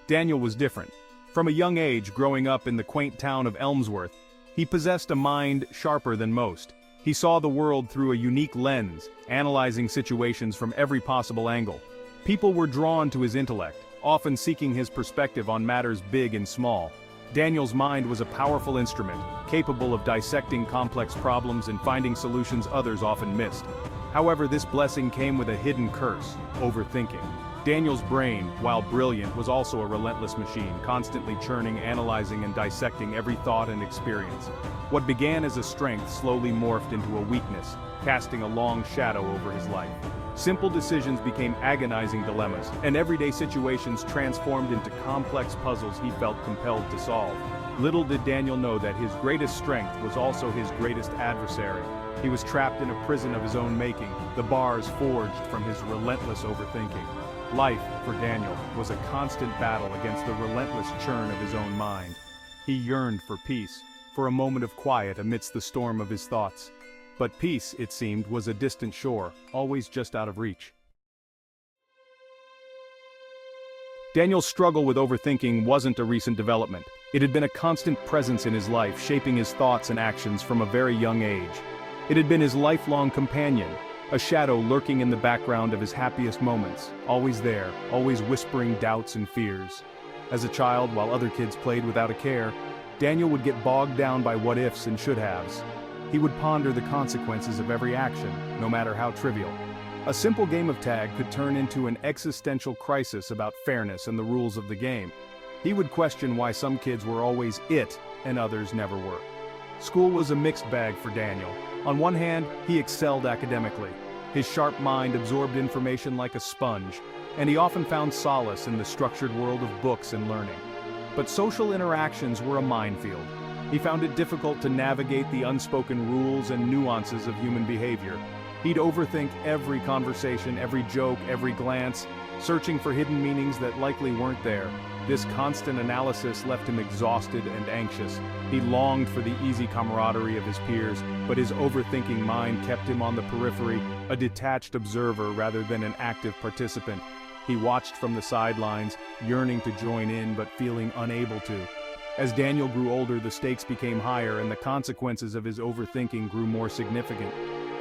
Daniel was different. From a young age, growing up in the quaint town of Elmsworth, he possessed a mind sharper than most. He saw the world through a unique lens, analyzing situations from every possible angle. People were drawn to his intellect, often seeking his perspective on matters big and small. Daniel's mind was a powerful instrument, capable of dissecting complex problems and finding solutions others often missed. However, this blessing came with a hidden curse: overthinking. Daniel's brain, while brilliant, was also a relentless machine, constantly churning, analyzing, and dissecting every thought and experience. What began as a strength slowly morphed into a weakness, casting a long shadow over his life. Simple decisions became agonizing dilemmas, and everyday situations transformed into complex puzzles he felt compelled to solve. Little did Daniel know that his greatest strength was also his greatest adversary. He was trapped in a prison of his own making, the bars forged from his relentless overthinking. Life, for Daniel, was a constant battle against the relentless churn of his own mind. He yearned for peace, for a moment of quiet amidst the storm of his thoughts. But peace, it seemed, was a distant shore, always just out of reach. Daniel's struggle with overthinking wasn't a recent development. It had been a constant presence in his life, shaping his thoughts and actions from a very young age. It had been his lifelong companion, a shadow lurking in the background of his happiest moments, always there, always whispering doubts and fears. As a child, while other kids played without a care, Daniel would get bogged down by what-ifs and should-haves. He would ponder the consequences of every action, no matter how trivial. A simple game of tag could turn into an existential crisis about fairness and the rules of the game. He would question why some kids were always it and others never were. School was a mixed bag for Daniel. On one hand, he excelled academically. His sharp mind absorbed information like a sponge, and he often found solace in the structured world of books and learning. But social interactions were a minefield. He found it difficult to navigate the unspoken rules and nuances of human behavior. He'd overthink every conversation, every joke, every glance, searching for hidden meanings that likely weren't there. This constant analysis left him exhausted and anxious. He longed for the easy camaraderie of his peers, but his overthinking mind kept him on the periphery, a detached observer rather than an active participant. He watched from the sidelines, yearning to join in but feeling unable to. As Daniel grew older, the stakes became higher and the consequences of his overthinking grew more significant.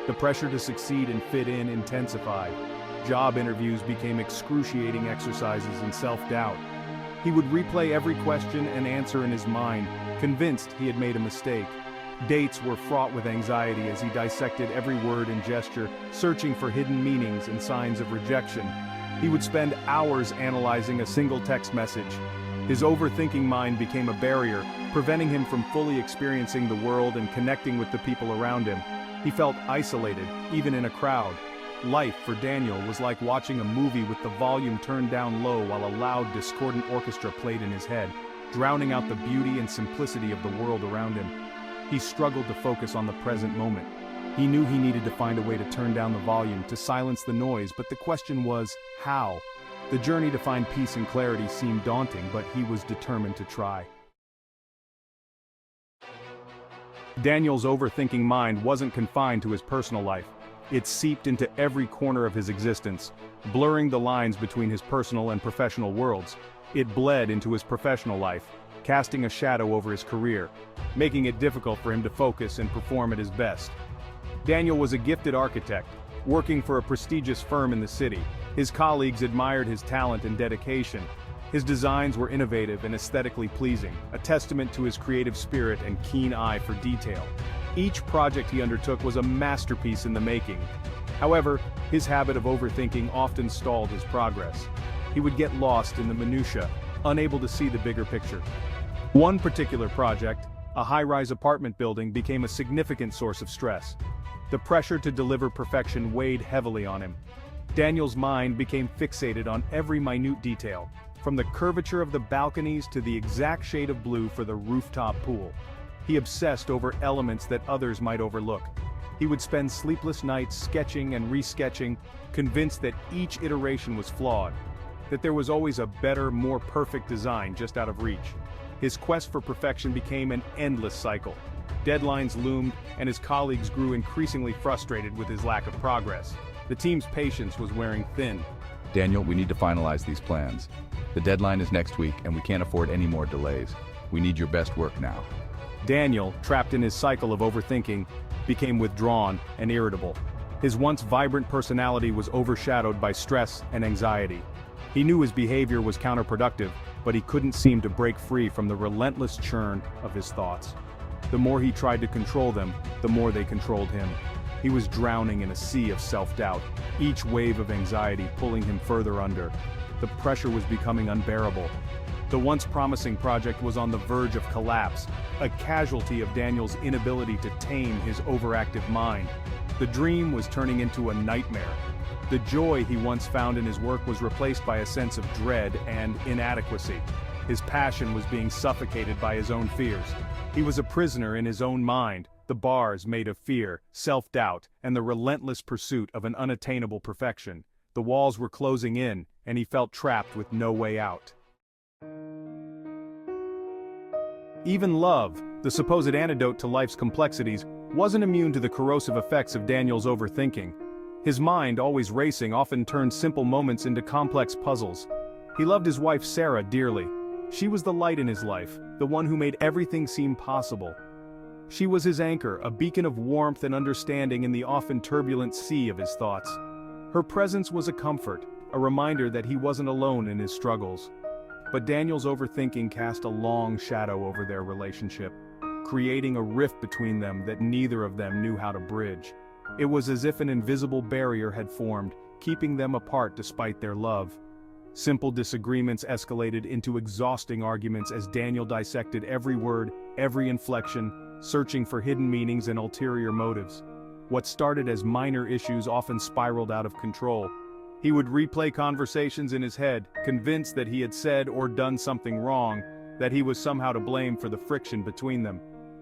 The pressure to succeed and fit in intensified. Job interviews became excruciating exercises in self-doubt. He would replay every question and answer in his mind, convinced he had made a mistake. Dates were fraught with anxiety as he dissected every word and gesture, searching for hidden meanings and signs of rejection. He would spend hours analyzing a single text message. His overthinking mind became a barrier, preventing him from fully experiencing the world and connecting with the people around him. He felt isolated, even in a crowd. Life for Daniel was like watching a movie with the volume turned down low while a loud, discordant orchestra played in his head, drowning out the beauty and simplicity of the world around him. He struggled to focus on the present moment. He knew he needed to find a way to turn down the volume, to silence the noise, but the question was, how? The journey to find peace and clarity seemed daunting, but he was determined to try. Daniel's overthinking mind wasn't confined to his personal life. It seeped into every corner of his existence, blurring the lines between his personal and professional worlds. It bled into his professional life, casting a shadow over his career, making it difficult for him to focus and perform at his best. Daniel was a gifted architect, working for a prestigious firm in the city. His colleagues admired his talent and dedication. His designs were innovative and aesthetically pleasing, a testament to his creative spirit and keen eye for detail. Each project he undertook was a masterpiece in the making. However, his habit of overthinking often stalled his progress. He would get lost in the minutiae, unable to see the bigger picture. One particular project, a high-rise apartment building, became a significant source of stress. The pressure to deliver perfection weighed heavily on him. Daniel's mind became fixated on every minute detail, from the curvature of the balconies to the exact shade of blue for the rooftop pool. He obsessed over elements that others might overlook. He would spend sleepless nights sketching and resketching, convinced that each iteration was flawed, that there was always a better, more perfect design just out of reach. His quest for perfection became an endless cycle. Deadlines loomed, and his colleagues grew increasingly frustrated with his lack of progress. The team's patience was wearing thin. Daniel, we need to finalize these plans. The deadline is next week, and we can't afford any more delays. We need your best work now. Daniel, trapped in his cycle of overthinking, became withdrawn and irritable. His once vibrant personality was overshadowed by stress and anxiety. He knew his behavior was counterproductive, but he couldn't seem to break free from the relentless churn of his thoughts. The more he tried to control them, the more they controlled him. He was drowning in a sea of self-doubt, each wave of anxiety pulling him further under. The pressure was becoming unbearable. The once promising project was on the verge of collapse, a casualty of Daniel's inability to tame his overactive mind. The dream was turning into a nightmare. The joy he once found in his work was replaced by a sense of dread and inadequacy. His passion was being suffocated by his own fears. He was a prisoner in his own mind, the bars made of fear, self-doubt, and the relentless pursuit of an unattainable perfection. The walls were closing in, and he felt trapped with no way out. Even love, the supposed antidote to life's complexities, wasn't immune to the corrosive effects of Daniel's overthinking. His mind, always racing, often turned simple moments into complex puzzles. He loved his wife Sarah dearly. She was the light in his life, the one who made everything seem possible. She was his anchor, a beacon of warmth and understanding in the often turbulent sea of his thoughts. Her presence was a comfort, a reminder that he wasn't alone in his struggles. But Daniel's overthinking cast a long shadow over their relationship, creating a rift between them that neither of them knew how to bridge. It was as if an invisible barrier had formed, keeping them apart despite their love. Simple disagreements escalated into exhausting arguments as Daniel dissected every word, every inflection, searching for hidden meanings and ulterior motives. What started as minor issues often spiraled out of control. He would replay conversations in his head, convinced that he had said or done something wrong, that he was somehow to blame for the friction between them.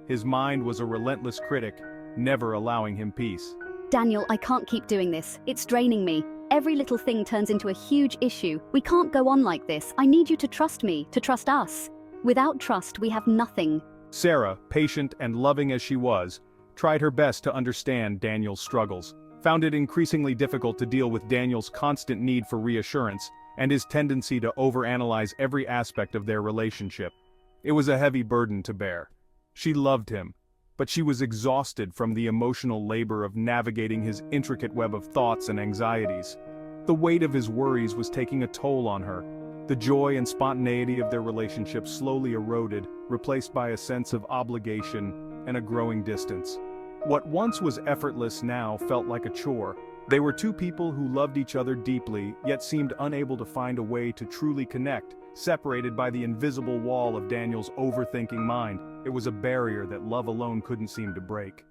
His mind was a relentless critic, never allowing him peace. Daniel, I can't keep doing this. It's draining me. Every little thing turns into a huge issue. We can't go on like this. I need you to trust me, to trust us. Without trust, we have nothing. Sarah, patient and loving as she was, tried her best to understand Daniel's struggles, found it increasingly difficult to deal with Daniel's constant need for reassurance and his tendency to overanalyze every aspect of their relationship. It was a heavy burden to bear. She loved him, but she was exhausted from the emotional labor of navigating his intricate web of thoughts and anxieties. The weight of his worries was taking a toll on her. The joy and spontaneity of their relationship slowly eroded, replaced by a sense of obligation and a growing distance. What once was effortless now felt like a chore. They were two people who loved each other deeply, yet seemed unable to find a way to truly connect, separated by the invisible wall of Daniel's overthinking mind. It was a barrier that love alone couldn't seem to break.